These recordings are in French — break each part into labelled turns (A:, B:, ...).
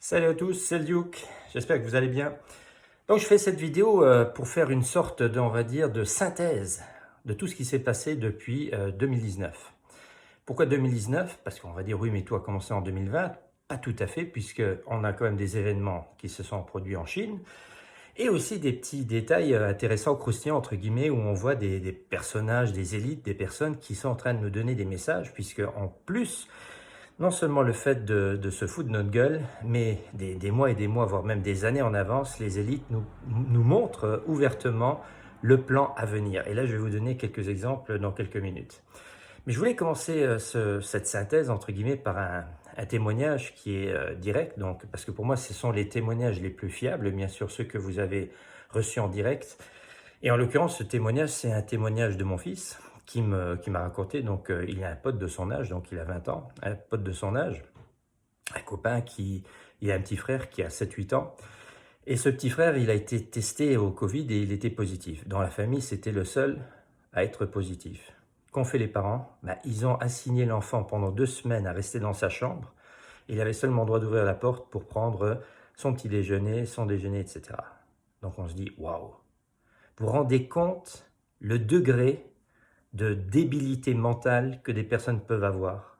A: Salut à tous, c'est le Duke, j'espère que vous allez bien. Donc je fais cette vidéo pour faire une sorte on va dire, de synthèse de tout ce qui s'est passé depuis 2019. Pourquoi 2019? Parce qu'on va dire oui, mais tout a commencé en 2020. Pas tout à fait, puisqu'on a quand même des événements qui se sont produits en Chine et aussi des petits détails intéressants, croustillants, entre guillemets, où on voit des personnages, des élites, des personnes qui sont en train de nous donner des messages, puisque en plus, non seulement le fait de se foutre de notre gueule, mais des mois et des mois, voire même des années en avance, les élites nous montrent ouvertement le plan à venir. Et là, je vais vous donner quelques exemples dans quelques minutes. Mais je voulais commencer cette synthèse, entre guillemets, par un témoignage qui est direct, donc, parce que pour moi, ce sont les témoignages les plus fiables, bien sûr ceux que vous avez reçus en direct. Et en l'occurrence, ce témoignage, c'est un témoignage de mon fils qui m'a raconté, donc il a un pote de son âge, donc il a 20 ans, un pote de son âge, un copain il a un petit frère qui a 7-8 ans, et ce petit frère, il a été testé au Covid et il était positif. Dans la famille, c'était le seul à être positif. Qu'ont fait les parents? Ils ont assigné l'enfant pendant 2 semaines à rester dans sa chambre. Il avait seulement le droit d'ouvrir la porte pour prendre son petit déjeuner, son déjeuner, etc. Donc on se dit, waouh! Vous vous rendez compte le degré de débilité mentale que des personnes peuvent avoir?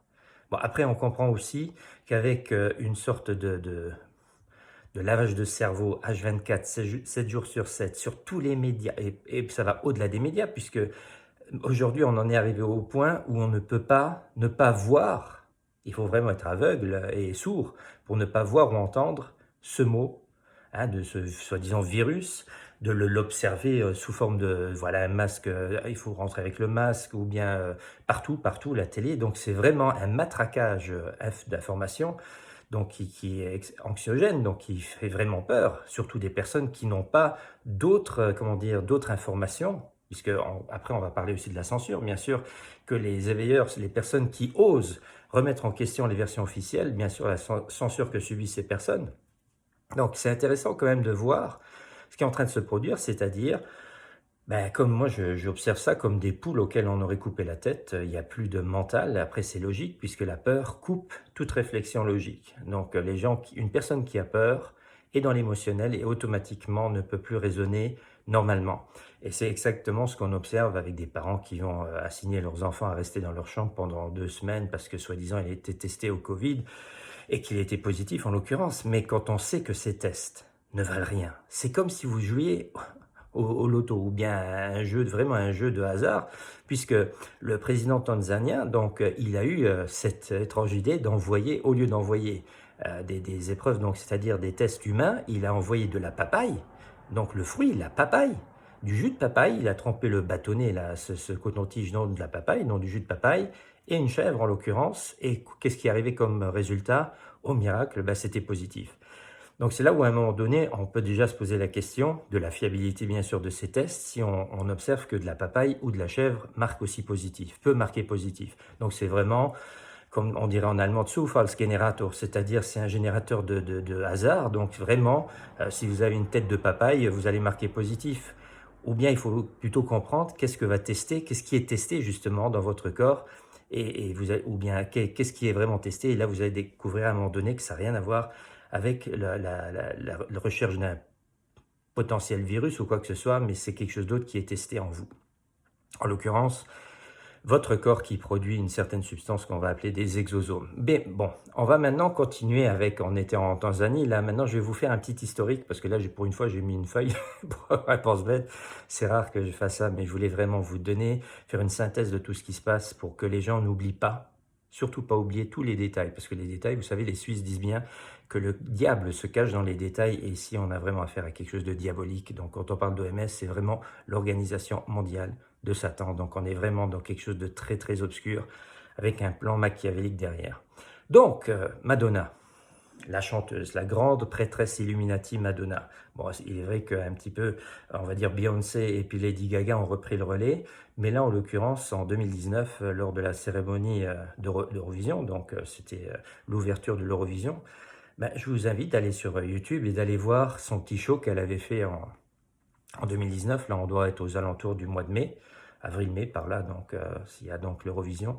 A: Bon, après, on comprend aussi qu'avec une sorte de lavage de cerveau H24, 7 jours sur 7, sur tous les médias, et ça va au-delà des médias, puisque aujourd'hui, on en est arrivé au point où on ne peut pas ne pas voir, il faut vraiment être aveugle et sourd pour ne pas voir ou entendre ce mot, hein, de ce soi-disant virus, de l'observer sous forme de, voilà, un masque, il faut rentrer avec le masque, ou bien partout, la télé. Donc c'est vraiment un matraquage d'informations, donc qui est anxiogène, donc qui fait vraiment peur, surtout des personnes qui n'ont pas d'autres, comment dire, d'autres informations, puisque après on va parler aussi de la censure, bien sûr, que les éveilleurs, les personnes qui osent remettre en question les versions officielles, bien sûr la censure que subissent ces personnes. Donc c'est intéressant quand même de voir ce qui est en train de se produire, c'est-à-dire, comme moi j'observe ça comme des poules auxquelles on aurait coupé la tête, il n'y a plus de mental, après c'est logique, puisque la peur coupe toute réflexion logique. Donc une personne qui a peur est dans l'émotionnel et automatiquement ne peut plus raisonner normalement. Et c'est exactement ce qu'on observe avec des parents qui vont assigner leurs enfants à rester dans leur chambre pendant 2 semaines parce que soi-disant il a été testé au Covid et qu'il était positif en l'occurrence. Mais quand on sait que ces tests ne valent rien, c'est comme si vous jouiez au loto, ou bien vraiment un jeu de hasard, puisque le président tanzanien, donc, il a eu cette étrange idée d'envoyer, au lieu d'envoyer des épreuves, donc c'est-à-dire des tests humains, il a envoyé de la papaye, donc le fruit, la papaye, du jus de papaye, il a trempé le bâtonnet, là, ce coton-tige, non de la papaye, non du jus de papaye, et une chèvre en l'occurrence, et qu'est-ce qui est arrivé comme résultat? Au miracle, c'était positif. Donc c'est là où à un moment donné, on peut déjà se poser la question de la fiabilité bien sûr de ces tests si on observe que de la papaye ou de la chèvre marque aussi positif, peut marquer positif. Donc c'est vraiment, comme on dirait en allemand, Zufallsgenerator, c'est-à-dire c'est un générateur de hasard. Donc vraiment, si vous avez une tête de papaye, vous allez marquer positif. Ou bien il faut plutôt comprendre qu'est-ce que va tester, qu'est-ce qui est testé justement dans votre corps, ou bien qu'est-ce qui est vraiment testé. Et là, vous allez découvrir à un moment donné que ça n'a rien à voir avec la recherche d'un potentiel virus ou quoi que ce soit, mais c'est quelque chose d'autre qui est testé en vous. En l'occurrence, votre corps qui produit une certaine substance qu'on va appeler des exosomes. Mais bon, on va maintenant continuer avec, on était en Tanzanie, là maintenant je vais vous faire un petit historique, parce que là pour une fois j'ai mis une feuille pour réponse bête, c'est rare que je fasse ça, mais je voulais vraiment vous donner, faire une synthèse de tout ce qui se passe pour que les gens n'oublient pas, surtout pas oublier tous les détails, parce que les détails, vous savez, les Suisses disent bien que le diable se cache dans les détails, et ici on a vraiment affaire à quelque chose de diabolique. Donc quand on parle d'OMS, c'est vraiment l'Organisation mondiale de Satan. Donc on est vraiment dans quelque chose de très très obscur, avec un plan machiavélique derrière. Donc Madonna, la chanteuse, la grande prêtresse Illuminati Madonna. Bon, il est vrai qu'un petit peu, on va dire Beyoncé et puis Lady Gaga ont repris le relais, mais là en l'occurrence en 2019, lors de la cérémonie d'Eurovision, donc c'était l'ouverture de l'Eurovision, je vous invite d'aller sur YouTube et d'aller voir son petit show qu'elle avait fait en 2019. Là on doit être aux alentours du mois de mai, avril-mai par là, donc s'il y a donc l'Eurovision.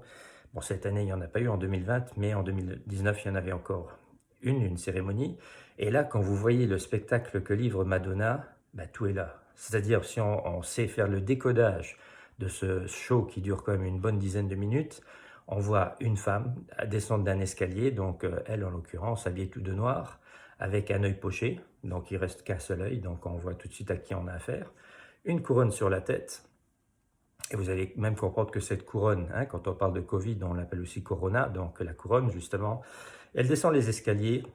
A: Bon, cette année il n'y en a pas eu en 2020, mais en 2019 il y en avait encore une cérémonie. Et là, quand vous voyez le spectacle que livre Madonna, bah, tout est là. C'est-à-dire, si on sait faire le décodage de ce show qui dure quand même une bonne dizaine de minutes, on voit une femme descendre d'un escalier, donc elle en l'occurrence, habillée tout de noir, avec un œil poché, donc il reste qu'un seul œil, donc on voit tout de suite à qui on a affaire, une couronne sur la tête, et vous allez même comprendre que cette couronne, hein, quand on parle de Covid, on l'appelle aussi Corona, donc la couronne justement, elle descend les escaliers,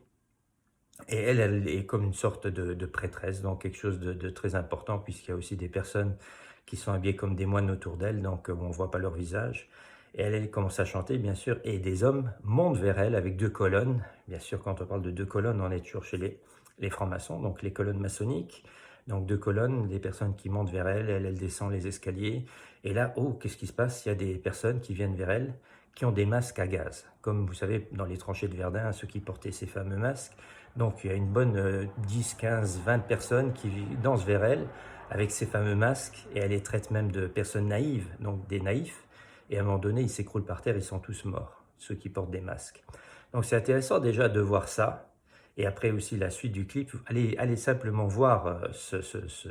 A: et elle est comme une sorte de prêtresse, donc quelque chose de très important, puisqu'il y a aussi des personnes qui sont habillées comme des moines autour d'elle, donc on ne voit pas leur visage. Et elle commence à chanter, bien sûr, et des hommes montent vers elle avec deux colonnes. Bien sûr, quand on parle de deux colonnes, on est toujours chez les francs-maçons, donc les colonnes maçonniques. Donc deux colonnes, des personnes qui montent vers elle, elle descend les escaliers. Et là, oh, qu'est-ce qui se passe? Il y a des personnes qui viennent vers elle, qui ont des masques à gaz. Comme vous savez, dans les tranchées de Verdun, ceux qui portaient ces fameux masques. Donc il y a une bonne 10, 15, 20 personnes qui dansent vers elle avec ces fameux masques, et elle les traite même de personnes naïves, donc des naïfs. Et à un moment donné, ils s'écroulent par terre, ils sont tous morts, ceux qui portent des masques. Donc c'est intéressant déjà de voir ça. Et après aussi la suite du clip, allez simplement voir ce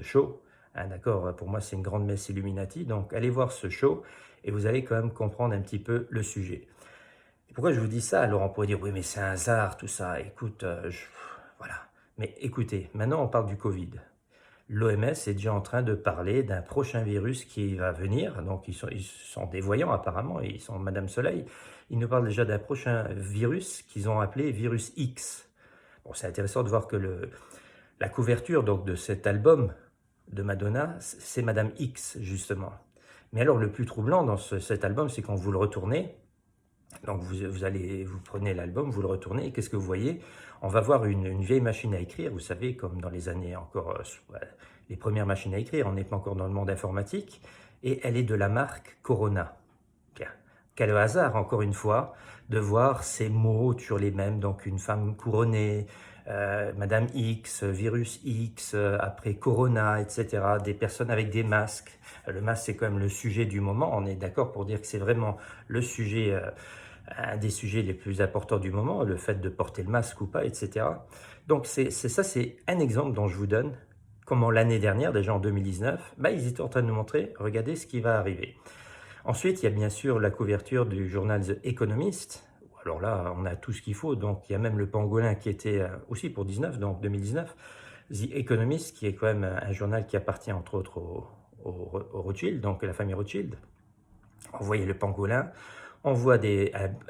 A: show. Hein, d'accord, pour moi c'est une grande messe Illuminati, donc allez voir ce show et vous allez quand même comprendre un petit peu le sujet. Et pourquoi je vous dis ça? Alors on pourrait dire, oui mais c'est un hasard tout ça, écoute, voilà. Mais écoutez, maintenant on parle du Covid. L'OMS est déjà en train de parler d'un prochain virus qui va venir, donc ils sont des voyants apparemment, ils sont Madame Soleil, ils nous parlent déjà d'un prochain virus qu'ils ont appelé virus X. Bon, c'est intéressant de voir que la couverture donc, de cet album de Madonna, c'est Madame X justement. Mais alors le plus troublant dans cet album, c'est quand vous le retournez, donc vous prenez l'album, vous le retournez, et qu'est-ce que vous voyez? On va voir une vieille machine à écrire, vous savez, comme dans les années encore, les premières machines à écrire, on n'est pas encore dans le monde informatique, et elle est de la marque Corona. Bien. Quel hasard, encore une fois, de voir ces mots toujours les mêmes, donc une femme couronnée, Madame X, virus X, après Corona, etc., des personnes avec des masques. Le masque, c'est quand même le sujet du moment, on est d'accord pour dire que c'est vraiment le sujet, un des sujets les plus importants du moment, le fait de porter le masque ou pas, etc. Donc c'est un exemple dont je vous donne, comment l'année dernière, déjà en 2019, bah, ils étaient en train de nous montrer, regardez ce qui va arriver. Ensuite, il y a bien sûr la couverture du journal The Economist. Alors là, on a tout ce qu'il faut. Donc, il y a même le pangolin qui était aussi pour 2019. The Economist, qui est quand même un journal qui appartient entre autres au Rothschild, donc la famille Rothschild. On voyait le pangolin. On voit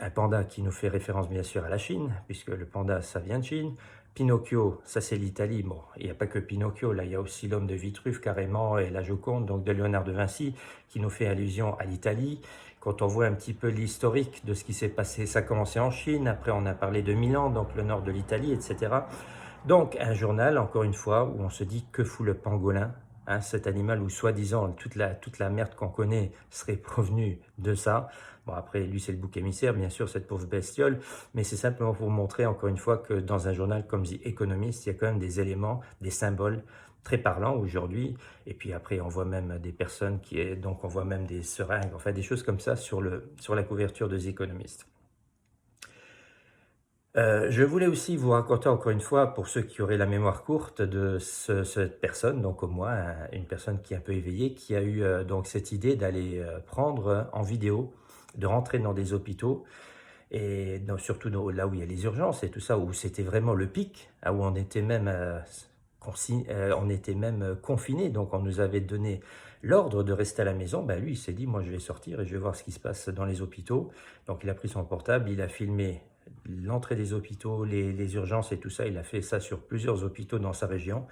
A: un panda qui nous fait référence bien sûr à la Chine, puisque le panda, ça vient de Chine. Pinocchio, ça c'est l'Italie. Bon, il n'y a pas que Pinocchio, là il y a aussi l'homme de Vitruve carrément et la Joconde, donc de Léonard de Vinci, qui nous fait allusion à l'Italie. Quand on voit un petit peu l'historique de ce qui s'est passé, ça a commencé en Chine, après on a parlé de Milan, donc le nord de l'Italie, etc. Donc un journal, encore une fois, où on se dit que fout le pangolin, hein, cet animal où soi-disant toute la merde qu'on connaît serait provenue de ça. Bon, après, lui, c'est le bouc émissaire, bien sûr, cette pauvre bestiole, mais c'est simplement pour vous montrer, encore une fois, que dans un journal comme The Economist, il y a quand même des éléments, des symboles très parlants aujourd'hui. Et puis après, on voit même des personnes donc on voit même des seringues, enfin des choses comme ça sur la couverture de The Economist. Je voulais aussi vous raconter encore une fois, pour ceux qui auraient la mémoire courte, de cette personne, donc comme moi, une personne qui est un peu éveillée, qui a eu donc cette idée d'aller prendre en vidéo, de rentrer dans des hôpitaux, et surtout là où il y a les urgences et tout ça, où c'était vraiment le pic, hein, où on était même, confinés, donc on nous avait donné l'ordre de rester à la maison. Ben lui, il s'est dit, moi je vais sortir et je vais voir ce qui se passe dans les hôpitaux. Donc il a pris son portable, il a filmé l'entrée des hôpitaux, les urgences et tout ça. Il a fait ça sur plusieurs hôpitaux dans sa région.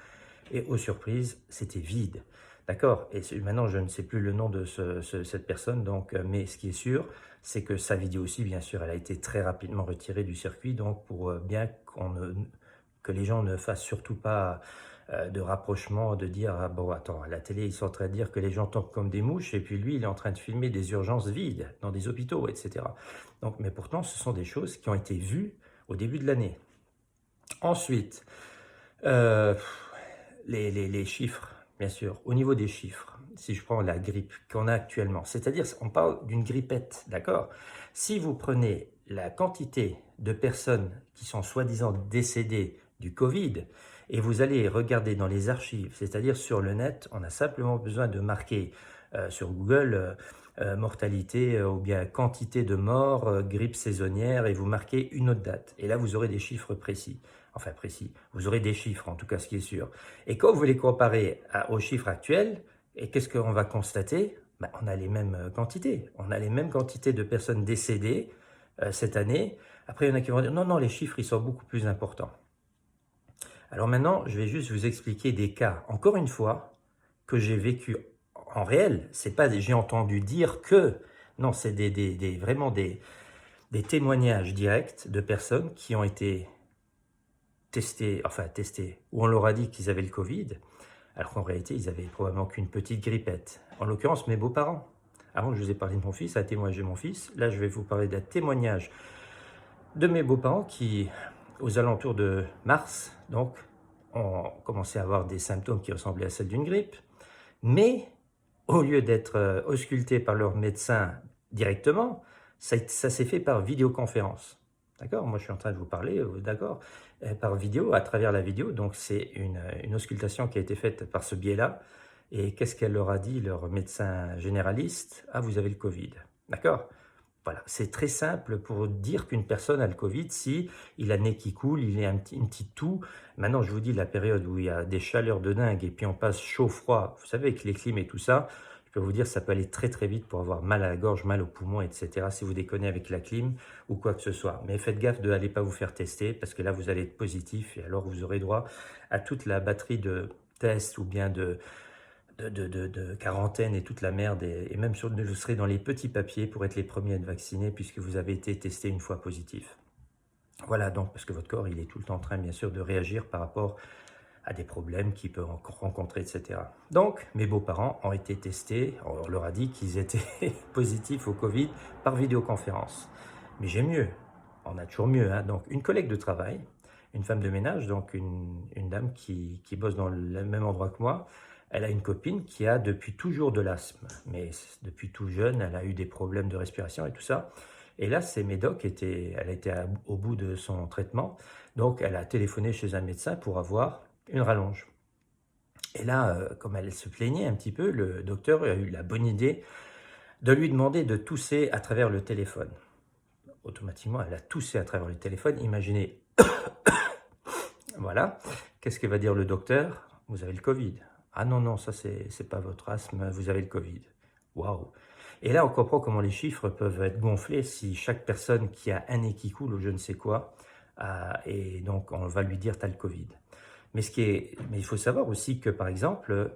A: Et aux surprises, c'était vide. D'accord? Et maintenant, je ne sais plus le nom de cette personne, donc, mais ce qui est sûr, c'est que sa vidéo aussi, bien sûr, elle a été très rapidement retirée du circuit, donc pour bien que les gens ne fassent surtout pas de rapprochement, de dire, ah bon, attends, à la télé, ils sont en train de dire que les gens tombent comme des mouches, et puis lui, il est en train de filmer des urgences vides dans des hôpitaux, etc. Donc, mais pourtant, ce sont des choses qui ont été vues au début de l'année. Ensuite, les chiffres, bien sûr, au niveau des chiffres, si je prends la grippe qu'on a actuellement, c'est-à-dire on parle d'une grippette, d'accord? Si vous prenez la quantité de personnes qui sont soi-disant décédées du Covid, et vous allez regarder dans les archives, c'est-à-dire sur le net, on a simplement besoin de marquer sur Google mortalité ou bien quantité de morts, grippe saisonnière, et vous marquez une autre date. Et là, vous aurez des chiffres précis. Enfin précis, vous aurez des chiffres en tout cas, ce qui est sûr. Et quand vous les comparez aux chiffres actuels, et qu'est-ce qu'on va constater? Ben, on a les mêmes quantités. On a les mêmes quantités de personnes décédées cette année. Après, il y en a qui vont dire non, non, les chiffres, ils sont beaucoup plus importants. Alors maintenant, je vais juste vous expliquer des cas, encore une fois, que j'ai vécu en réel. C'est pas j'ai entendu dire que, non, c'est vraiment des témoignages directs de personnes qui ont été testées, où on leur a dit qu'ils avaient le Covid, alors qu'en réalité, ils avaient probablement qu'une petite grippette. En l'occurrence, mes beaux-parents. Avant, je vous ai parlé de mon fils, un témoignage de mon fils. Là, je vais vous parler d'un témoignage de mes beaux-parents qui, aux alentours de mars, donc, ont commencé à avoir des symptômes qui ressemblaient à celles d'une grippe. Mais, au lieu d'être auscultés par leur médecin directement, ça s'est fait par vidéoconférence. D'accord? Moi, je suis en train de vous parler, d'accord, par vidéo, à travers la vidéo. Donc, c'est une auscultation qui a été faite par ce biais-là. Et qu'est-ce qu'elle leur a dit, leur médecin généraliste? Ah, vous avez le Covid. D'accord? Voilà, c'est très simple pour dire qu'une personne a le Covid si il a le nez qui coule, il a une petite toux. Maintenant, je vous dis, la période où il y a des chaleurs de dingue et puis on passe chaud-froid, vous savez, avec les clims et tout ça, je peux vous dire, ça peut aller très très vite pour avoir mal à la gorge, mal aux poumons, etc. si vous déconnez avec la clim ou quoi que ce soit. Mais faites gaffe de n'allez pas vous faire tester parce que là, vous allez être positif et alors vous aurez droit à toute la batterie de tests ou bien de quarantaine et toute la merde, et même vous serez dans les petits papiers pour être les premiers à être vaccinés puisque vous avez été testé une fois positif. Voilà, donc, parce que votre corps, il est tout le temps en train, bien sûr, de réagir par rapport à des problèmes qu'il peut rencontrer, etc. Donc, mes beaux-parents ont été testés, on leur a dit qu'ils étaient positifs au Covid par vidéoconférence. Mais j'ai mieux, on a toujours mieux, hein. Donc, une collègue de travail, une femme de ménage, donc une dame qui bosse dans le même endroit que moi, elle a une copine qui a depuis toujours de l'asthme, mais depuis tout jeune, elle a eu des problèmes de respiration et tout ça. Et là, ses médocs elle a été au bout de son traitement, donc elle a téléphoné chez un médecin pour avoir une rallonge. Et là, comme elle se plaignait un petit peu, le docteur a eu la bonne idée de lui demander de tousser à travers le téléphone. Automatiquement, elle a toussé à travers le téléphone. Imaginez, voilà, qu'est-ce que va dire le docteur? Vous avez le Covid. Ah non, non, ça c'est pas votre asthme, vous avez le Covid. Waouh! Et là, on comprend comment les chiffres peuvent être gonflés si chaque personne qui a un nez qui coule ou je ne sais quoi, et donc on va lui dire t'as le Covid. Mais il faut savoir aussi que, par exemple,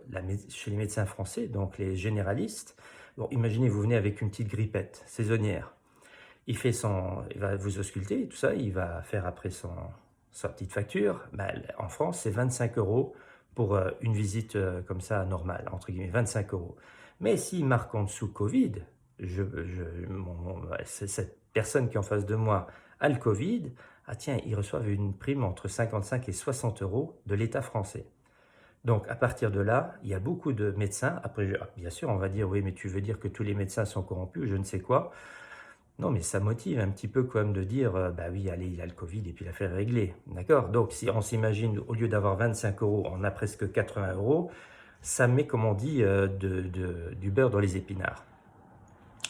A: chez les médecins français, donc les généralistes, bon, imaginez, vous venez avec une petite grippette saisonnière. Il va vous ausculter, tout ça, il va faire après sa petite facture. Ben, en France, c'est 25 € pour une visite comme ça normale, entre guillemets, 25 €. Mais s'il marque en dessous Covid, cette personne qui est en face de moi a le Covid, ah tiens, ils reçoivent une prime entre 55 et 60 € de l'État français. Donc, à partir de là, il y a beaucoup de médecins. Après, bien sûr, on va dire, oui, mais tu veux dire que tous les médecins sont corrompus, je ne sais quoi. Non, mais ça motive un petit peu quand même de dire, bah oui, allez, il a le Covid et puis l'affaire est réglée. D'accord? Donc, si on s'imagine, au lieu d'avoir 25 €, on a presque 80 €, ça met, comme on dit, du beurre dans les épinards.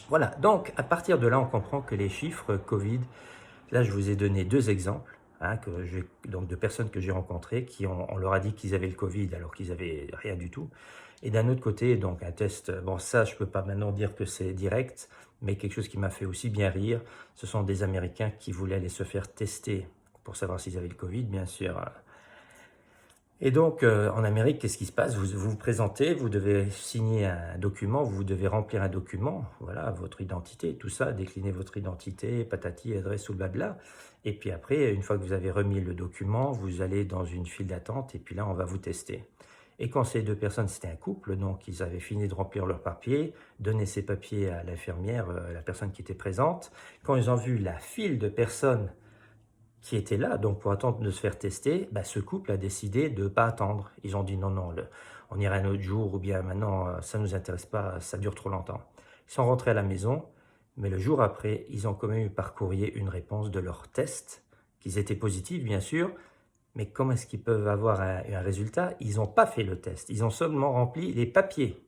A: Voilà, donc à partir de là, on comprend que les chiffres Covid, là je vous ai donné deux exemples, hein, donc de personnes que j'ai rencontrées, on leur a dit qu'ils avaient le Covid alors qu'ils n'avaient rien du tout. Et d'un autre côté, donc un test, bon ça je ne peux pas maintenant dire que c'est direct, mais quelque chose qui m'a fait aussi bien rire, ce sont des Américains qui voulaient aller se faire tester pour savoir s'ils avaient le Covid, bien sûr. Et donc, en Amérique, qu'est-ce qui se passe? Vous vous présentez, vous devez signer un document, vous devez remplir un document, voilà, votre identité, tout ça, décliner votre identité, patati, adresse ou blabla. Et puis après, une fois que vous avez remis le document, vous allez dans une file d'attente et puis là, on va vous tester. Et quand ces deux personnes, c'était un couple, donc ils avaient fini de remplir leurs papiers, donné ces papiers à l'infirmière, la personne qui était présente. Quand ils ont vu la file de personnes qui étaient là, donc pour attendre de se faire tester, bah, ce couple a décidé de ne pas attendre. Ils ont dit non, non, on ira un autre jour, ou bien maintenant, ça ne nous intéresse pas, ça dure trop longtemps. Ils sont rentrés à la maison, mais le jour après, ils ont quand même eu par courrier une réponse de leur test, qu'ils étaient positifs bien sûr, mais comment est-ce qu'ils peuvent avoir un résultat? Ils n'ont pas fait le test, ils ont seulement rempli les papiers.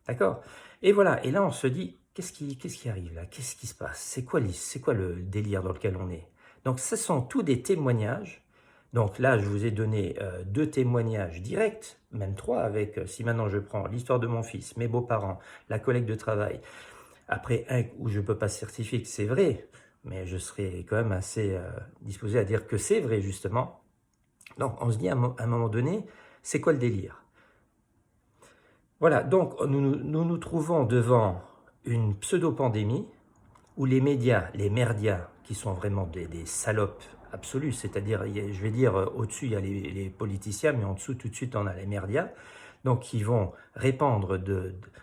A: D'accord? Et voilà, et là on se dit, qu'est-ce qui arrive là? Qu'est-ce qui se passe? C'est quoi le délire dans lequel on est? Donc ce sont tous des témoignages. Donc là, je vous ai donné 2 témoignages directs, même 3, avec, si maintenant je prends l'histoire de mon fils, mes beaux-parents, la collègue de travail, après un où je ne peux pas certifier que c'est vrai, mais je serais quand même assez disposé à dire que c'est vrai justement. Donc on se dit à un moment donné, c'est quoi le délire? Voilà, donc nous trouvons devant une pseudo-pandémie où les médias, les merdias, qui sont vraiment des salopes absolues, c'est-à-dire, je vais dire, au-dessus, il y a les politiciens, mais en dessous, tout de suite, on a les merdias, donc qui vont répandre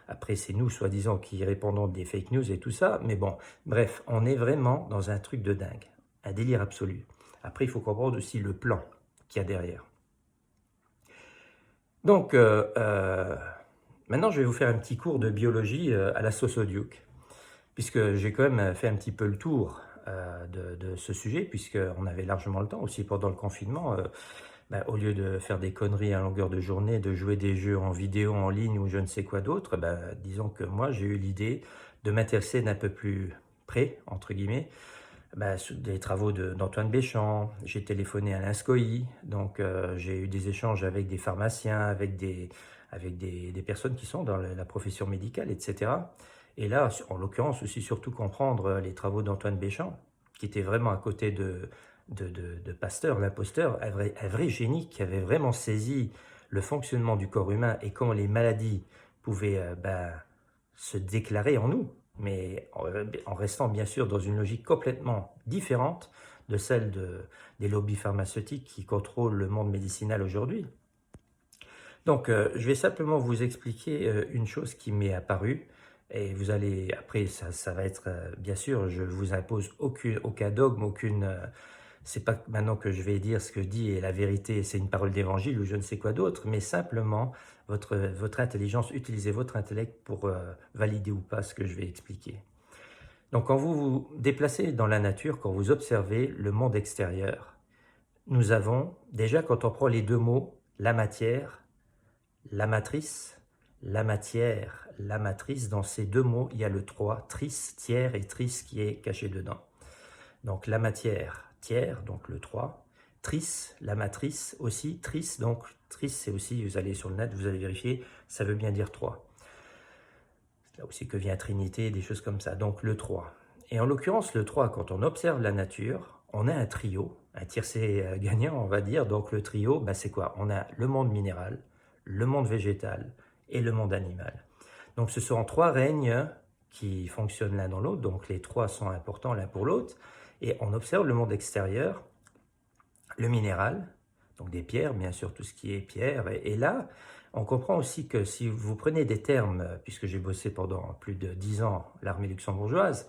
A: après, c'est nous, soi-disant, qui répandons des fake news et tout ça, mais bon, bref, on est vraiment dans un truc de dingue, un délire absolu. Après, il faut comprendre aussi le plan qu'il y a derrière. Donc, maintenant, je vais vous faire un petit cours de biologie à la sauce au Duke, puisque j'ai quand même fait un petit peu le tour de ce sujet, puisqu'on avait largement le temps aussi pendant le confinement, au lieu de faire des conneries à longueur de journée, de jouer des jeux en vidéo, en ligne ou je ne sais quoi d'autre, disons que moi j'ai eu l'idée de m'intéresser d'un peu plus près, entre guillemets, des travaux d'Antoine Béchamp. J'ai téléphoné à l'INSCOI, donc j'ai eu des échanges avec des pharmaciens, avec des personnes qui sont dans la profession médicale, etc. Et là, en l'occurrence, aussi surtout comprendre les travaux d'Antoine Béchamp, qui était vraiment à côté de Pasteur, l'imposteur, un vrai génie qui avait vraiment saisi le fonctionnement du corps humain et comment les maladies pouvaient se déclarer en nous, mais en restant bien sûr dans une logique complètement différente de celle des lobbies pharmaceutiques qui contrôlent le monde médicinal aujourd'hui. Donc, je vais simplement vous expliquer une chose qui m'est apparue, et vous allez, après, ça va être, bien sûr, je vous impose aucun dogme, c'est pas maintenant que je vais dire ce que dit est la vérité, c'est une parole d'évangile ou je ne sais quoi d'autre, mais simplement, votre intelligence, utilisez votre intellect pour valider ou pas ce que je vais expliquer. Donc, quand vous vous déplacez dans la nature, quand vous observez le monde extérieur, nous avons, déjà quand on prend les 2 mots, la matière, la matrice, la matière, la matrice, dans ces 2 mots, il y a le 3, tris, tiers et tris qui est caché dedans. Donc la matière, tiers, donc le 3, tris, la matrice aussi, tris, donc tris c'est aussi, vous allez sur le net, vous allez vérifier, ça veut bien dire 3. C'est là aussi que vient Trinité, des choses comme ça, donc le 3. Et en l'occurrence, le 3, quand on observe la nature, on a un trio, un tiercé gagnant, on va dire. Donc le trio, c'est quoi? On a le monde minéral, le monde végétal et le monde animal. Donc ce sont 3 règnes qui fonctionnent l'un dans l'autre, donc les 3 sont importants l'un pour l'autre, et on observe le monde extérieur, le minéral, donc des pierres, bien sûr tout ce qui est pierre, et là, on comprend aussi que si vous prenez des termes, puisque j'ai bossé pendant plus de 10 ans l'armée luxembourgeoise,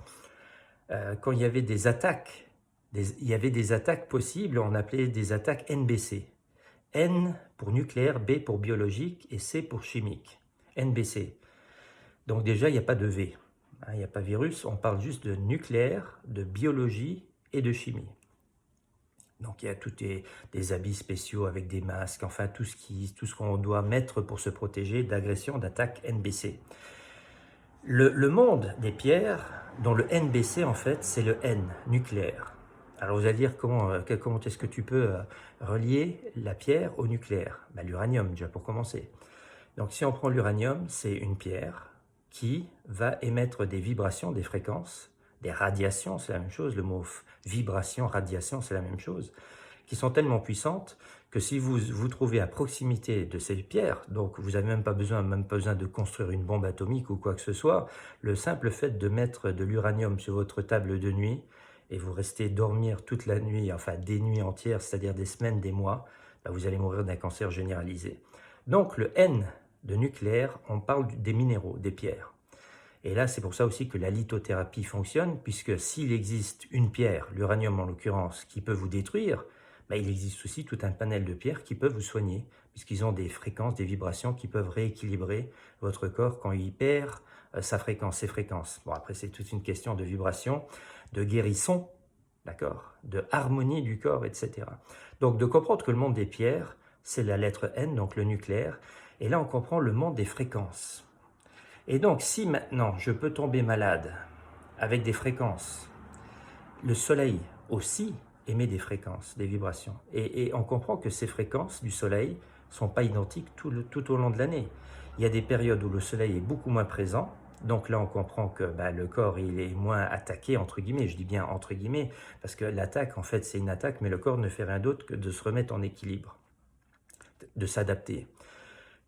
A: quand il y avait des attaques, possibles, on appelait des attaques NBC. N pour nucléaire, B pour biologique et C pour chimique. NBC. Donc déjà, il n'y a pas de V. Il n'y a pas virus, on parle juste de nucléaire, de biologie et de chimie. Donc il y a tous des habits spéciaux avec des masques, enfin tout ce qu'on doit mettre pour se protéger d'agressions, d'attaques NBC. Le monde des pierres, dont le NBC en fait, c'est le N, nucléaire. Alors vous allez dire comment est-ce que tu peux relier la pierre au nucléaire? L'uranium déjà pour commencer. Donc si on prend l'uranium, c'est une pierre qui va émettre des vibrations, des fréquences, des radiations, c'est la même chose, le mot vibration, radiation, c'est la même chose, qui sont tellement puissantes que si vous vous trouvez à proximité de ces pierres, donc vous n'avez même pas besoin de construire une bombe atomique ou quoi que ce soit, le simple fait de mettre de l'uranium sur votre table de nuit, et vous restez dormir toute la nuit, enfin des nuits entières, c'est-à-dire des semaines, des mois, vous allez mourir d'un cancer généralisé. Donc le N de nucléaire, on parle des minéraux, des pierres. Et là, c'est pour ça aussi que la lithothérapie fonctionne, puisque s'il existe une pierre, l'uranium en l'occurrence, qui peut vous détruire, ben, il existe aussi tout un panel de pierres qui peuvent vous soigner, puisqu'ils ont des fréquences, des vibrations qui peuvent rééquilibrer votre corps quand il perd sa fréquence, ses fréquences. Bon, après, c'est toute une question de vibration, de guérisson, d'accord, de harmonie du corps, etc. Donc, de comprendre que le monde des pierres, c'est la lettre N, donc le nucléaire, et là, on comprend le monde des fréquences. Et donc, si maintenant, je peux tomber malade avec des fréquences, le soleil aussi émet des fréquences, des vibrations. Et on comprend que ces fréquences du soleil ne sont pas identiques tout au long de l'année. Il y a des périodes où le soleil est beaucoup moins présent, donc là on comprend que le corps il est moins attaqué, entre guillemets, je dis bien entre guillemets, parce que l'attaque en fait c'est une attaque, mais le corps ne fait rien d'autre que de se remettre en équilibre, de s'adapter.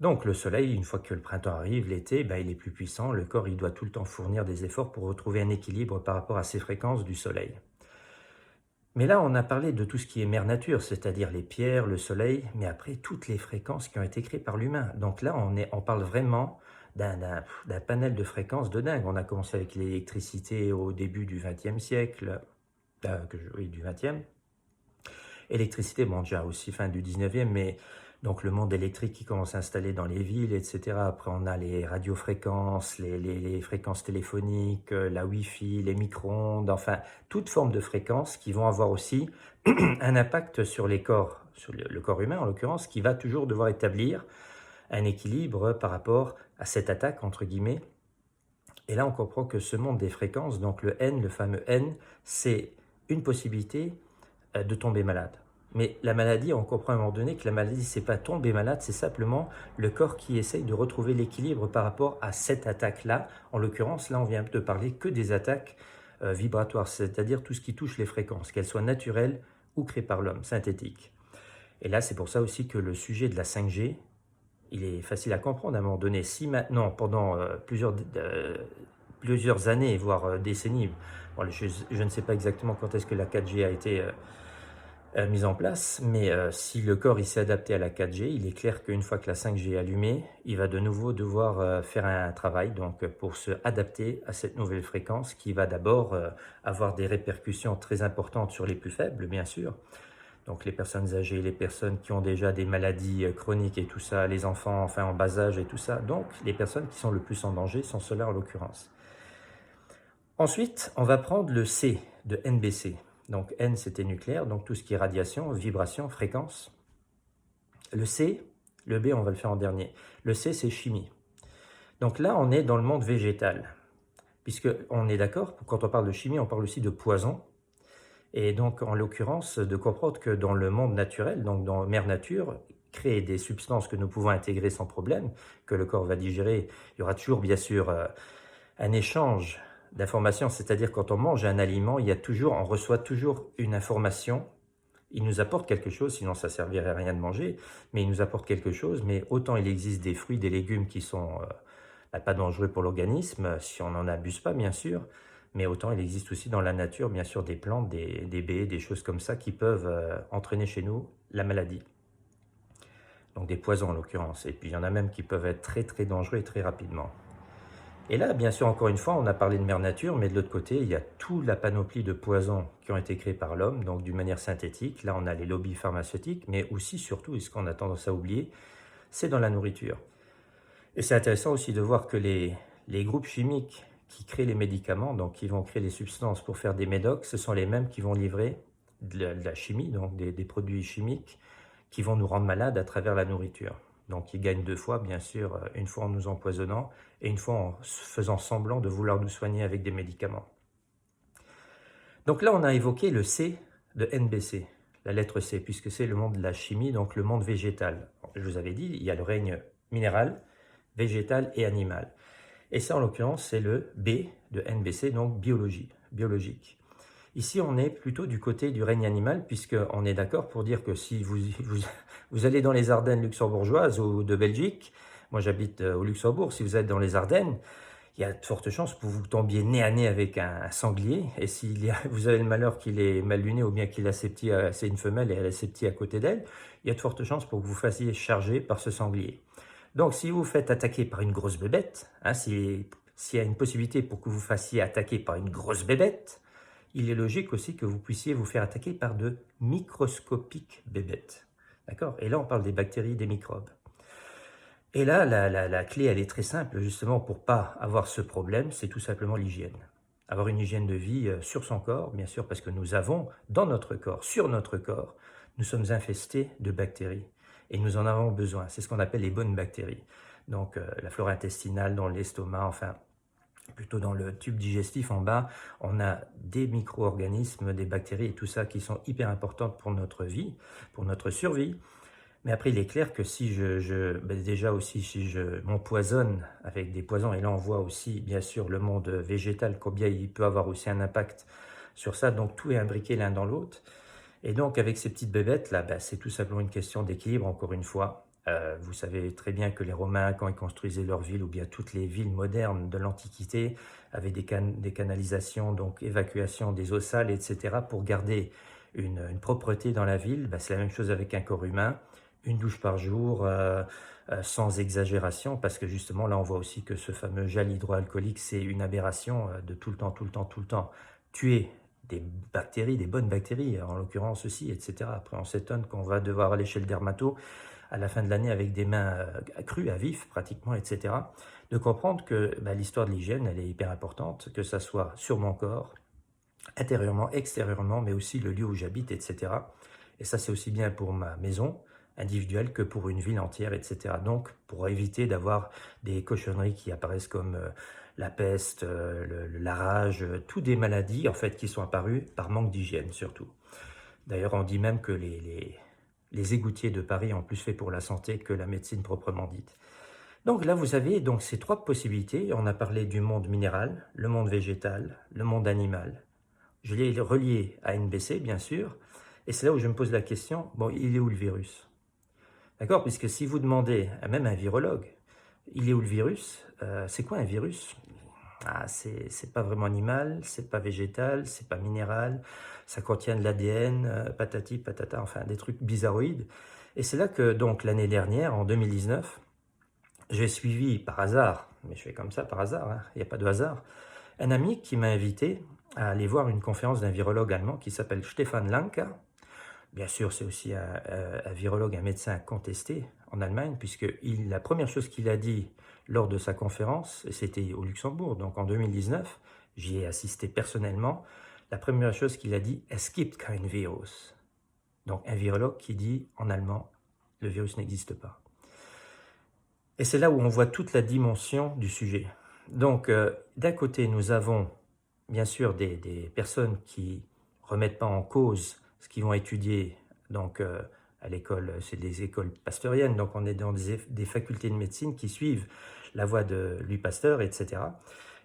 A: Donc le soleil, une fois que le printemps arrive, l'été, il est plus puissant, le corps il doit tout le temps fournir des efforts pour retrouver un équilibre par rapport à ces fréquences du soleil. Mais là, on a parlé de tout ce qui est mère nature, c'est-à-dire les pierres, le soleil, mais après toutes les fréquences qui ont été créées par l'humain. Donc là, on parle vraiment d'un panel de fréquences de dingue. On a commencé avec l'électricité au début du XXe siècle, oui, du XXe. Électricité, bon, déjà aussi fin du XIXe, mais donc le monde électrique qui commence à s'installer dans les villes, etc. Après, on a les radiofréquences, les fréquences téléphoniques, la Wi-Fi, les micro-ondes, enfin, toute forme de fréquences qui vont avoir aussi un impact sur les corps, sur le corps humain en l'occurrence, qui va toujours devoir établir un équilibre par rapport à cette attaque, entre guillemets. Et là, on comprend que ce monde des fréquences, donc le N, le fameux N, c'est une possibilité de tomber malade. Mais la maladie, on comprend à un moment donné que la maladie, c'est pas tomber malade, c'est simplement le corps qui essaye de retrouver l'équilibre par rapport à cette attaque-là. En l'occurrence, là, on vient de parler que des attaques vibratoires, c'est-à-dire tout ce qui touche les fréquences, qu'elles soient naturelles ou créées par l'homme, synthétiques. Et là, c'est pour ça aussi que le sujet de la 5G, il est facile à comprendre à un moment donné. Si maintenant, pendant plusieurs années, voire décennies, bon, je ne sais pas exactement quand est-ce que la 4G a été mise en place, mais si le corps s'est adapté à la 4G, il est clair qu'une fois que la 5G est allumée, il va de nouveau devoir faire un travail donc, pour se adapter à cette nouvelle fréquence qui va d'abord avoir des répercussions très importantes sur les plus faibles, bien sûr. Donc les personnes âgées, les personnes qui ont déjà des maladies chroniques et tout ça, les enfants enfin en bas âge et tout ça. Donc les personnes qui sont le plus en danger sont ceux-là en l'occurrence. Ensuite, on va prendre le C de NBC. Donc N, c'était nucléaire, donc tout ce qui est radiation, vibration, fréquence. Le C, le B, on va le faire en dernier. Le C, c'est chimie. Donc là, on est dans le monde végétal. Puisqu'on est d'accord, quand on parle de chimie, on parle aussi de poison. Et donc, en l'occurrence, de comprendre que dans le monde naturel, donc dans Mère Nature, créer des substances que nous pouvons intégrer sans problème, que le corps va digérer, il y aura toujours, bien sûr, un échange d'informations, c'est-à-dire quand on mange un aliment, on reçoit toujours une information, il nous apporte quelque chose, sinon ça ne servirait à rien de manger, mais il nous apporte quelque chose, mais autant il existe des fruits, des légumes qui sont pas dangereux pour l'organisme, si on n'en abuse pas bien sûr, mais autant il existe aussi dans la nature, bien sûr, des plantes, des baies, des choses comme ça qui peuvent entraîner chez nous la maladie. Donc des poisons en l'occurrence, et puis il y en a même qui peuvent être très très dangereux et très rapidement. Et là, bien sûr, encore une fois, on a parlé de Mère Nature, mais de l'autre côté, il y a toute la panoplie de poisons qui ont été créés par l'homme, donc d'une manière synthétique. Là, on a les lobbies pharmaceutiques, mais aussi, surtout, et ce qu'on a tendance à oublier, c'est dans la nourriture. Et c'est intéressant aussi de voir que les groupes chimiques qui créent les médicaments, donc qui vont créer les substances pour faire des médocs, ce sont les mêmes qui vont livrer de la chimie, donc des produits chimiques qui vont nous rendre malades à travers la nourriture. Donc ils gagnent deux fois, bien sûr, une fois en nous empoisonnant et une fois en faisant semblant de vouloir nous soigner avec des médicaments. Donc là, on a évoqué le C de NBC, la lettre C, puisque c'est le monde de la chimie, donc le monde végétal. Je vous avais dit, il y a le règne minéral, végétal et animal. Et ça, en l'occurrence, c'est le B de NBC, donc biologie, biologique. Ici, on est plutôt du côté du règne animal, puisqu'on est d'accord pour dire que si vous allez dans les Ardennes luxembourgeoises ou de Belgique, moi j'habite au Luxembourg, si vous êtes dans les Ardennes, il y a de fortes chances que vous tombiez nez à nez avec un sanglier, et si vous avez le malheur qu'il est mal luné ou bien qu'il a ses petits, c'est une femelle et elle a ses petits à côté d'elle, il y a de fortes chances pour que vous fassiez charger par ce sanglier. Donc si vous vous faites attaquer par une grosse bébête, s'il y a une possibilité pour que vous fassiez attaquer par une grosse bébête, il est logique aussi que vous puissiez vous faire attaquer par de microscopiques bébêtes. D'accord? Et là, on parle des bactéries, des microbes. Et là, la clé, elle est très simple, justement, pour ne pas avoir ce problème, c'est tout simplement l'hygiène. Avoir une hygiène de vie sur son corps, bien sûr, parce que nous avons, dans notre corps, sur notre corps, nous sommes infestés de bactéries. Et nous en avons besoin. C'est ce qu'on appelle les bonnes bactéries. Donc, la flore intestinale, dans l'estomac, enfin, plutôt dans le tube digestif en bas, on a des micro-organismes, des bactéries et tout ça qui sont hyper importantes pour notre vie, pour notre survie. Mais après, il est clair que si déjà aussi, si je m'empoisonne avec des poisons, et là on voit aussi, bien sûr, le monde végétal, combien il peut avoir aussi un impact sur ça, donc tout est imbriqué l'un dans l'autre. Et donc, avec ces petites bébêtes, là, c'est tout simplement une question d'équilibre, encore une fois. Vous savez très bien que les Romains, quand ils construisaient leur ville, ou bien toutes les villes modernes de l'Antiquité, avaient des canalisations, donc évacuation des eaux sales, etc., pour garder une propreté dans la ville. C'est la même chose avec un corps humain. Une douche par jour, sans exagération, parce que justement, là, on voit aussi que ce fameux gel hydroalcoolique, c'est une aberration de tout le temps, tout le temps, tout le temps. Tuer des bactéries, des bonnes bactéries, en l'occurrence aussi, etc. Après, on s'étonne qu'on va devoir aller chez le dermato à la fin de l'année avec des mains crues, à vif, pratiquement, etc. De comprendre que l'histoire de l'hygiène, elle est hyper importante, que ça soit sur mon corps, intérieurement, extérieurement, mais aussi le lieu où j'habite, etc. Et ça, c'est aussi bien pour ma maison individuelle que pour une ville entière, etc. Donc, pour éviter d'avoir des cochonneries qui apparaissent comme la peste, la rage, toutes des maladies en fait qui sont apparues par manque d'hygiène surtout. D'ailleurs, on dit même que les égoutiers de Paris ont plus fait pour la santé que la médecine proprement dite. Donc là, vous avez donc ces trois possibilités. On a parlé du monde minéral, le monde végétal, le monde animal. Je l'ai relié à NBC, bien sûr, et c'est là où je me pose la question, bon, il est où le virus? D'accord? Puisque si vous demandez à même un virologue, il est où le virus? C'est quoi un virus? C'est pas vraiment animal, c'est pas végétal, c'est pas minéral, ça contient de l'ADN, patati patata, enfin des trucs bizarroïdes. Et c'est là que donc l'année dernière, en 2019, j'ai suivi par hasard, mais je fais comme ça par hasard, hein, il n'y a pas de hasard, un ami qui m'a invité à aller voir une conférence d'un virologue allemand qui s'appelle Stefan Lanka. Bien sûr, c'est aussi un virologue, un médecin contesté en Allemagne, puisque la première chose qu'il a dit lors de sa conférence, et c'était au Luxembourg, donc en 2019, j'y ai assisté personnellement, la première chose qu'il a dit, es gibt kein Virus. Donc un virologue qui dit en allemand, le virus n'existe pas. Et c'est là où on voit toute la dimension du sujet. Donc d'un côté, nous avons bien sûr des personnes qui ne remettent pas en cause ce qu'ils vont étudier donc, à l'école, c'est des écoles pasteuriennes, donc on est dans des facultés de médecine qui suivent la voie de Louis Pasteur, etc.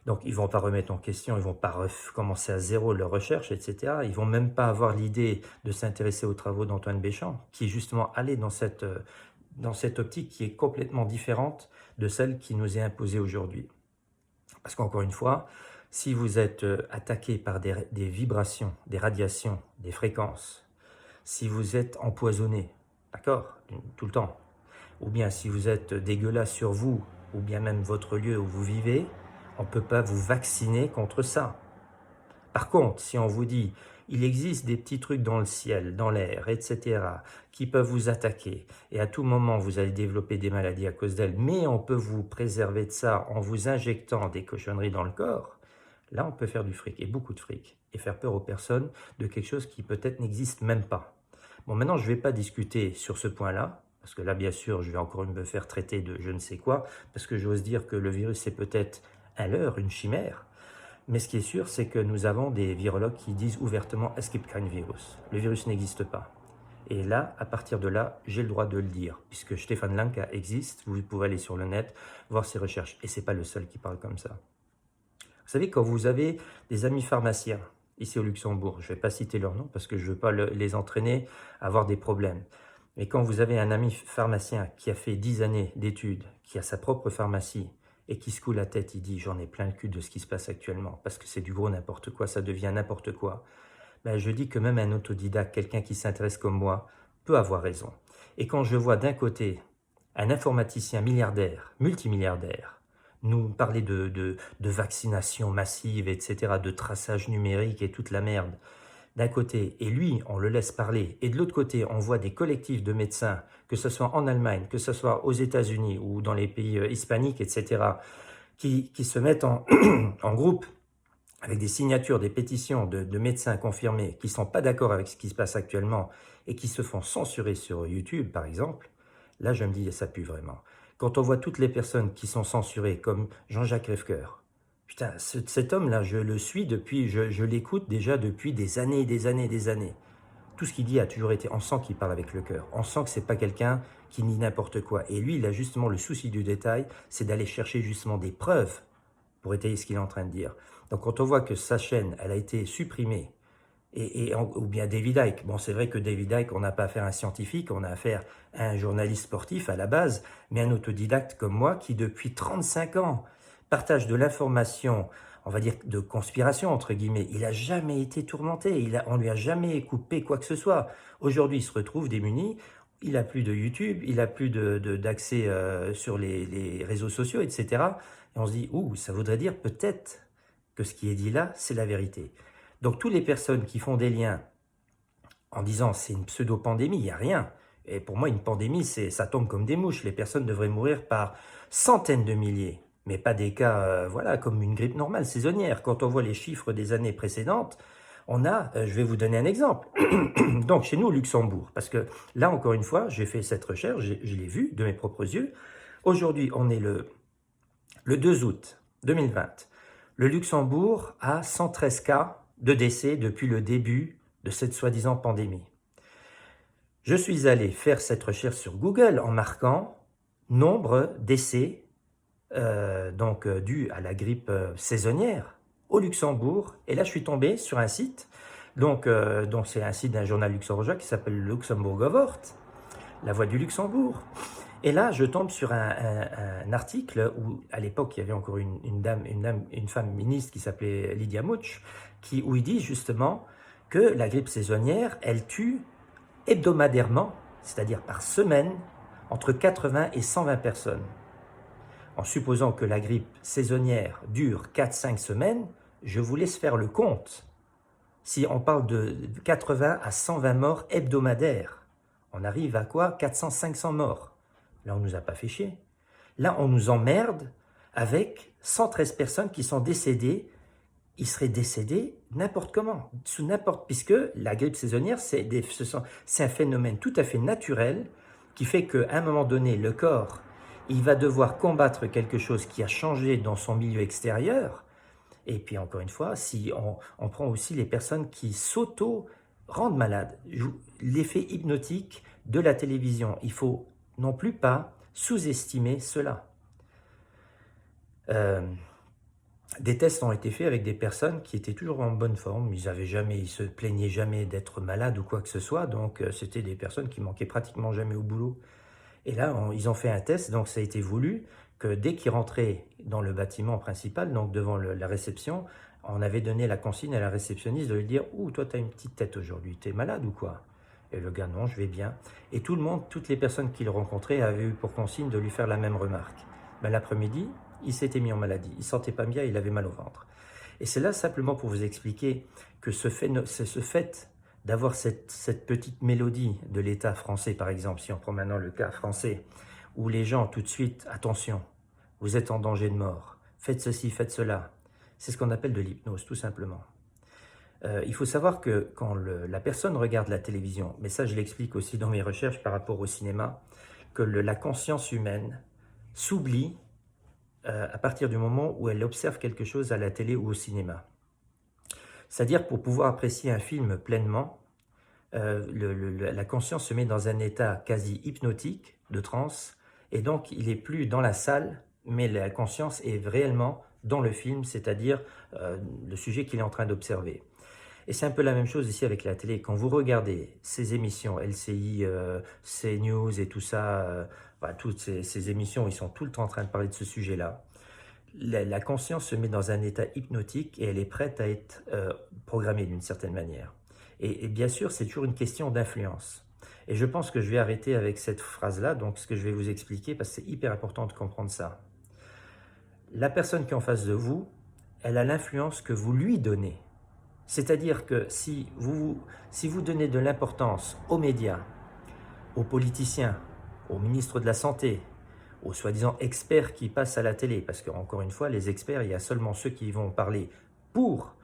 A: Donc ils ne vont pas remettre en question, ils ne vont pas recommencer à zéro leur recherche, etc. Ils ne vont même pas avoir l'idée de s'intéresser aux travaux d'Antoine Béchamp, qui est justement allé dans cette optique qui est complètement différente de celle qui nous est imposée aujourd'hui. Parce qu'encore une fois, si vous êtes attaqué par des vibrations, des radiations, des fréquences, si vous êtes empoisonné, d'accord, tout le temps, ou bien si vous êtes dégueulasse sur vous, ou bien même votre lieu où vous vivez, on ne peut pas vous vacciner contre ça. Par contre, si on vous dit, il existe des petits trucs dans le ciel, dans l'air, etc., qui peuvent vous attaquer, et à tout moment vous allez développer des maladies à cause d'elles, mais on peut vous préserver de ça en vous injectant des cochonneries dans le corps, là on peut faire du fric, et beaucoup de fric, et faire peur aux personnes de quelque chose qui peut-être n'existe même pas. Bon, maintenant je ne vais pas discuter sur ce point-là, parce que là bien sûr je vais encore me faire traiter de je ne sais quoi, parce que j'ose dire que le virus c'est peut-être un leurre, une chimère. Mais ce qui est sûr, c'est que nous avons des virologues qui disent ouvertement « Es gibt kein Virus ». Le virus n'existe pas. Et là, à partir de là, j'ai le droit de le dire, puisque Stefan Lanka existe, vous pouvez aller sur le net, voir ses recherches. Et ce n'est pas le seul qui parle comme ça. Vous savez, quand vous avez des amis pharmaciens, ici au Luxembourg, je ne vais pas citer leur nom parce que je ne veux pas les entraîner à avoir des problèmes. Mais quand vous avez un ami pharmacien qui a fait 10 années d'études, qui a sa propre pharmacie, et qui se coule la tête, il dit « j'en ai plein le cul de ce qui se passe actuellement, parce que c'est du gros n'importe quoi, ça devient n'importe quoi », je dis que même un autodidacte, quelqu'un qui s'intéresse comme moi, peut avoir raison. Et quand je vois d'un côté un informaticien milliardaire, multimilliardaire, nous parler de vaccination massive, etc., de traçage numérique et toute la merde, d'un côté, et lui, on le laisse parler, et de l'autre côté, on voit des collectifs de médecins, que ce soit en Allemagne, que ce soit aux États-Unis ou dans les pays hispaniques, etc., qui se mettent en, en groupe avec des signatures, des pétitions de médecins confirmés qui ne sont pas d'accord avec ce qui se passe actuellement et qui se font censurer sur YouTube, par exemple, là, je me dis, ça pue vraiment. Quand on voit toutes les personnes qui sont censurées, comme Jean-Jacques Rêvecoeur, putain, cet homme-là, je le suis depuis, je l'écoute déjà depuis des années, des années, des années. Tout ce qu'il dit a toujours été, on sent qu'il parle avec le cœur, on sent que c'est pas quelqu'un qui nie n'importe quoi. Et lui, il a justement le souci du détail, c'est d'aller chercher justement des preuves pour étayer ce qu'il est en train de dire. Donc quand on voit que sa chaîne, elle a été supprimée, ou bien David Icke, bon c'est vrai que David Icke, on n'a pas affaire à un scientifique, on a affaire à un journaliste sportif à la base, mais un autodidacte comme moi qui depuis 35 ans partage de l'information, on va dire de conspiration entre guillemets, il n'a jamais été tourmenté, on lui a jamais coupé quoi que ce soit. Aujourd'hui il se retrouve démuni, il n'a plus de YouTube, il n'a plus d'accès sur les réseaux sociaux, etc. Et on se dit, ouh, ça voudrait dire peut-être que ce qui est dit là, c'est la vérité. Donc, toutes les personnes qui font des liens en disant c'est une pseudo-pandémie, il n'y a rien. Et pour moi, une pandémie, ça tombe comme des mouches. Les personnes devraient mourir par centaines de milliers, mais pas des cas, voilà, comme une grippe normale, saisonnière. Quand on voit les chiffres des années précédentes, on a, je vais vous donner un exemple. Donc, chez nous, au Luxembourg, parce que là, encore une fois, j'ai fait cette recherche, je l'ai vu de mes propres yeux. Aujourd'hui, on est le 2 août 2020. Le Luxembourg a 113 cas de décès depuis le début de cette soi-disant pandémie. Je suis allé faire cette recherche sur Google en marquant nombre décès dus à la grippe saisonnière au Luxembourg. Et là, je suis tombé sur un site. Donc c'est un site d'un journal luxembourgeois qui s'appelle Luxembourger Wort, la voix du Luxembourg. Et là, je tombe sur un article où, à l'époque, il y avait encore une femme ministre qui s'appelait Lydia Mutsch, où il dit justement que la grippe saisonnière, elle tue hebdomadairement, c'est-à-dire par semaine, entre 80 et 120 personnes. En supposant que la grippe saisonnière dure 4-5 semaines, je vous laisse faire le compte. Si on parle de 80 à 120 morts hebdomadaires, on arrive à quoi? 400-500 morts. Là, on ne nous a pas fait chier. Là, on nous emmerde avec 113 personnes qui sont décédées. Ils seraient décédés n'importe comment, puisque la grippe saisonnière, c'est un phénomène tout à fait naturel qui fait qu'à un moment donné, le corps, il va devoir combattre quelque chose qui a changé dans son milieu extérieur. Et puis, encore une fois, si on prend aussi les personnes qui s'auto-rendent malades, l'effet hypnotique de la télévision, il faut non plus pas sous-estimer cela. Des tests ont été faits avec des personnes qui étaient toujours en bonne forme, ils se plaignaient jamais d'être malades ou quoi que ce soit, donc c'était des personnes qui manquaient pratiquement jamais au boulot. Et là, ils ont fait un test, donc ça a été voulu que dès qu'ils rentraient dans le bâtiment principal, donc devant la réception, on avait donné la consigne à la réceptionniste de lui dire « Ouh, toi, tu as une petite tête aujourd'hui, tu es malade ou quoi ?» Et le gars, non, je vais bien. Et tout le monde, toutes les personnes qu'il rencontrait avaient eu pour consigne de lui faire la même remarque. Ben, l'après-midi, il s'était mis en maladie. Il ne sentait pas bien, il avait mal au ventre. Et c'est là simplement pour vous expliquer que ce fait d'avoir cette petite mélodie de l'État français, par exemple, si on prend maintenant le cas français, où les gens, tout de suite, attention, vous êtes en danger de mort, faites ceci, faites cela. C'est ce qu'on appelle de l'hypnose, tout simplement. Il faut savoir que quand la personne regarde la télévision, mais ça je l'explique aussi dans mes recherches par rapport au cinéma, que la conscience humaine s'oublie à partir du moment où elle observe quelque chose à la télé ou au cinéma. C'est-à-dire pour pouvoir apprécier un film pleinement, la conscience se met dans un état quasi hypnotique, de transe, et donc il n'est plus dans la salle, mais la conscience est réellement dans le film, c'est-à-dire le sujet qu'il est en train d'observer. Et c'est un peu la même chose ici avec la télé. Quand vous regardez ces émissions, LCI, CNews et tout ça, toutes ces émissions, ils sont tout le temps en train de parler de ce sujet-là. La conscience se met dans un état hypnotique et elle est prête à être programmée d'une certaine manière. Et bien sûr, c'est toujours une question d'influence. Et je pense que je vais arrêter avec cette phrase-là, donc ce que je vais vous expliquer, parce que c'est hyper important de comprendre ça. la personne qui est en face de vous, elle a l'influence que vous lui donnez. C'est-à-dire que si vous donnez de l'importance aux médias, aux politiciens, aux ministres de la Santé, aux soi-disant experts qui passent à la télé, parce qu'encore une fois, les experts, il y a seulement ceux qui vont parler pour,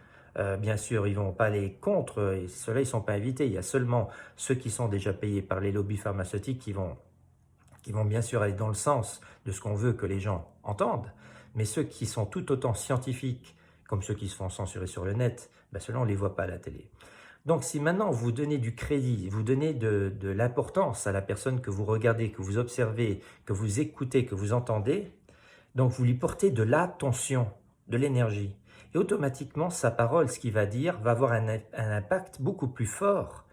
A: bien sûr, ils ne vont pas aller contre, et ceux-là, ils ne sont pas invités, il y a seulement ceux qui sont déjà payés par les lobbies pharmaceutiques qui vont bien sûr aller dans le sens de ce qu'on veut que les gens entendent, mais ceux qui sont tout autant scientifiques, comme ceux qui se font censurer sur le net, ben ceux-là, on ne les voit pas à la télé. Donc si maintenant vous donnez du crédit, vous donnez de l'importance à la personne que vous regardez, que vous observez, que vous écoutez, que vous entendez, donc vous lui portez de l'attention, de l'énergie. Et automatiquement, sa parole, ce qu'il va dire, va avoir un impact beaucoup plus fort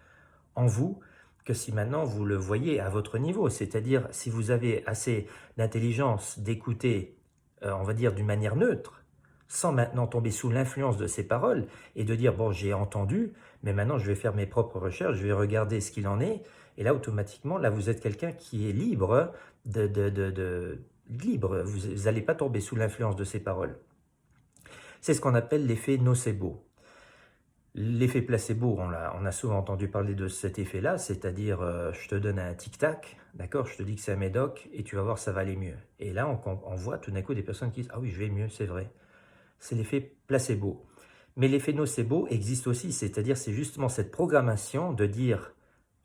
A: en vous que si maintenant vous le voyez à votre niveau. C'est-à-dire, si vous avez assez d'intelligence d'écouter, on va dire, d'une manière neutre, sans maintenant tomber sous l'influence de ses paroles et de dire, bon, j'ai entendu, mais maintenant je vais faire mes propres recherches, je vais regarder ce qu'il en est. Et là, automatiquement, là, vous êtes quelqu'un qui est libre, libre. Vous n'allez pas tomber sous l'influence de ses paroles. C'est ce qu'on appelle l'effet nocebo. L'effet placebo, on a souvent entendu parler de cet effet-là, c'est-à-dire je te donne un tic-tac, d'accord, je te dis que c'est un médoc et tu vas voir, ça va aller mieux. Et là, on voit tout d'un coup des personnes qui disent « Ah oui, je vais mieux, c'est vrai ». C'est l'effet placebo. Mais l'effet nocebo existe aussi, c'est-à-dire c'est justement cette programmation de dire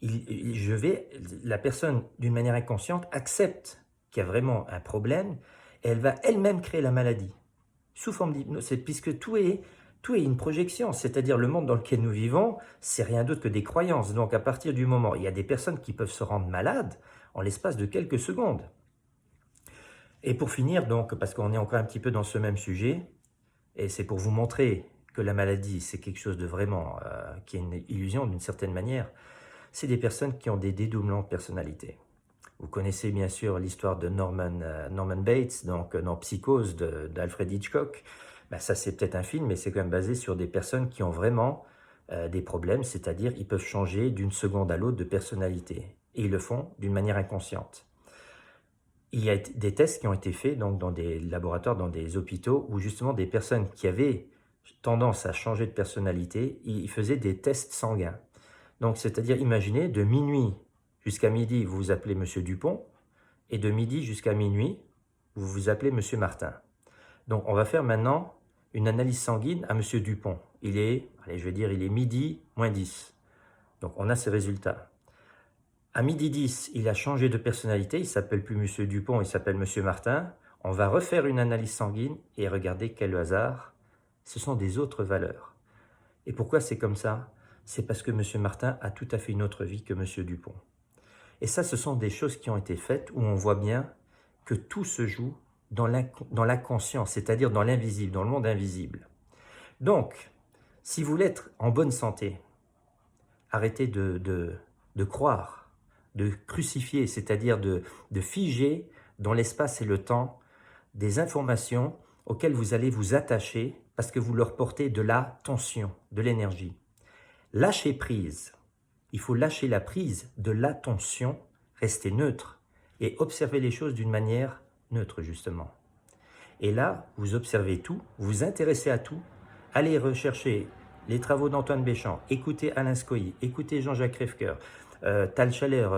A: la personne d'une manière inconsciente accepte qu'il y a vraiment un problème et elle va elle-même créer la maladie sous forme d'hypnose, puisque tout est une projection, c'est-à-dire le monde dans lequel nous vivons, c'est rien d'autre que des croyances. Donc à partir du moment, il y a des personnes qui peuvent se rendre malades en l'espace de quelques secondes. Et pour finir, donc, parce qu'on est encore un petit peu dans ce même sujet, et c'est pour vous montrer que la maladie, c'est quelque chose de vraiment, qui est une illusion d'une certaine manière, c'est des personnes qui ont des dédoublements de personnalité. Vous connaissez bien sûr l'histoire de Norman Bates, donc dans Psychose d'Alfred Hitchcock. Ben, ça c'est peut-être un film, mais c'est quand même basé sur des personnes qui ont vraiment des problèmes, c'est-à-dire ils peuvent changer d'une seconde à l'autre de personnalité. Et ils le font d'une manière inconsciente. Il y a des tests qui ont été faits donc, dans des laboratoires, dans des hôpitaux, où justement des personnes qui avaient tendance à changer de personnalité, ils faisaient des tests sanguins. Donc c'est-à-dire, imaginez, de minuit jusqu'à midi, vous vous appelez Monsieur Dupont, et de midi jusqu'à minuit, vous vous appelez Monsieur Martin. Donc on va faire maintenant une analyse sanguine à Monsieur Dupont. Il est, allez, je vais dire, il est midi moins 10. Donc on a ces résultats. À midi 10, il a changé de personnalité, il ne s'appelle plus Monsieur Dupont, il s'appelle Monsieur Martin. On va refaire une analyse sanguine et regardez quel hasard, ce sont des autres valeurs. Et pourquoi c'est comme ça? C'est parce que Monsieur Martin a tout à fait une autre vie que Monsieur Dupont. Et ça, ce sont des choses qui ont été faites où on voit bien que tout se joue dans la conscience, c'est-à-dire dans l'invisible, dans le monde invisible. Donc, si vous voulez être en bonne santé, arrêtez de croire, de crucifier, c'est-à-dire de figer dans l'espace et le temps des informations auxquelles vous allez vous attacher parce que vous leur portez de la tension, de l'énergie. Lâchez prise. Il faut lâcher la prise de l'attention, rester neutre et observer les choses d'une manière neutre justement. Et là, vous observez tout, vous vous intéressez à tout, allez rechercher les travaux d'Antoine Béchamp, écoutez Alain Scoyi, écoutez Jean-Jacques Reffker,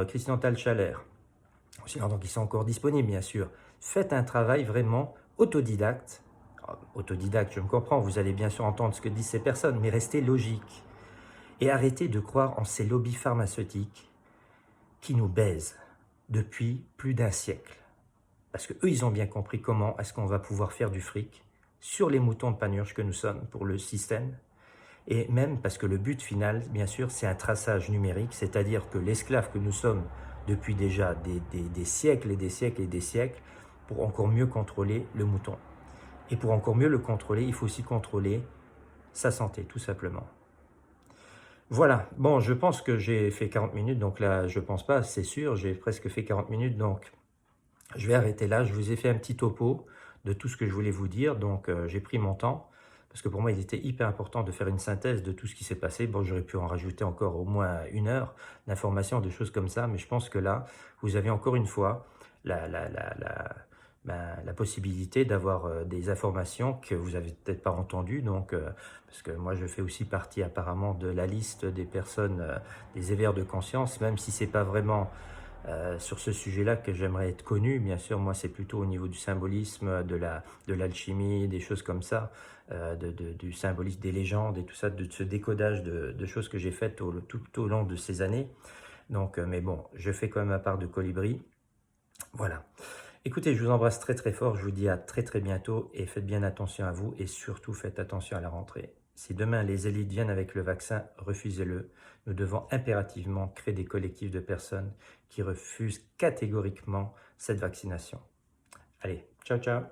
A: Christian Tal-Chaler, sinon donc ils sont encore disponibles bien sûr. Faites un travail vraiment autodidacte. Autodidacte, je me comprends, vous allez bien sûr entendre ce que disent ces personnes, mais restez logique. Et arrêtez de croire en ces lobbies pharmaceutiques qui nous baisent depuis plus d'un siècle. Parce qu'eux, ils ont bien compris comment est-ce qu'on va pouvoir faire du fric sur les moutons de panurge que nous sommes pour le système. Et même parce que le but final, bien sûr, c'est un traçage numérique, c'est-à-dire que l'esclave que nous sommes depuis déjà des siècles et des siècles et des siècles, pour encore mieux contrôler le mouton. Et pour encore mieux le contrôler, il faut aussi contrôler sa santé, tout simplement. Voilà, bon, je pense que j'ai fait 40 minutes, donc là, je pense pas, c'est sûr, j'ai presque fait 40 minutes, donc je vais arrêter là. Je vous ai fait un petit topo de tout ce que je voulais vous dire, donc j'ai pris mon temps, parce que pour moi, il était hyper important de faire une synthèse de tout ce qui s'est passé. Bon, j'aurais pu en rajouter encore au moins 1 heure d'informations, de choses comme ça, mais je pense que là, vous avez encore une fois la possibilité d'avoir des informations que vous avez peut-être pas entendues. Donc, parce que moi, je fais aussi partie apparemment de la liste des personnes, des éveilleurs de conscience, même si c'est pas vraiment sur ce sujet-là que j'aimerais être connu. Bien sûr, moi, c'est plutôt au niveau du symbolisme, de l'alchimie, des choses comme ça, du symbolisme des légendes et tout ça, de ce décodage de choses que j'ai faites tout au long de ces années. Donc, mais bon, je fais quand même ma part de colibri. Voilà. Écoutez, je vous embrasse très très fort, je vous dis à très très bientôt et faites bien attention à vous et surtout faites attention à la rentrée. Si demain les élites viennent avec le vaccin, refusez-le. Nous devons impérativement créer des collectifs de personnes qui refusent catégoriquement cette vaccination. Allez, ciao ciao!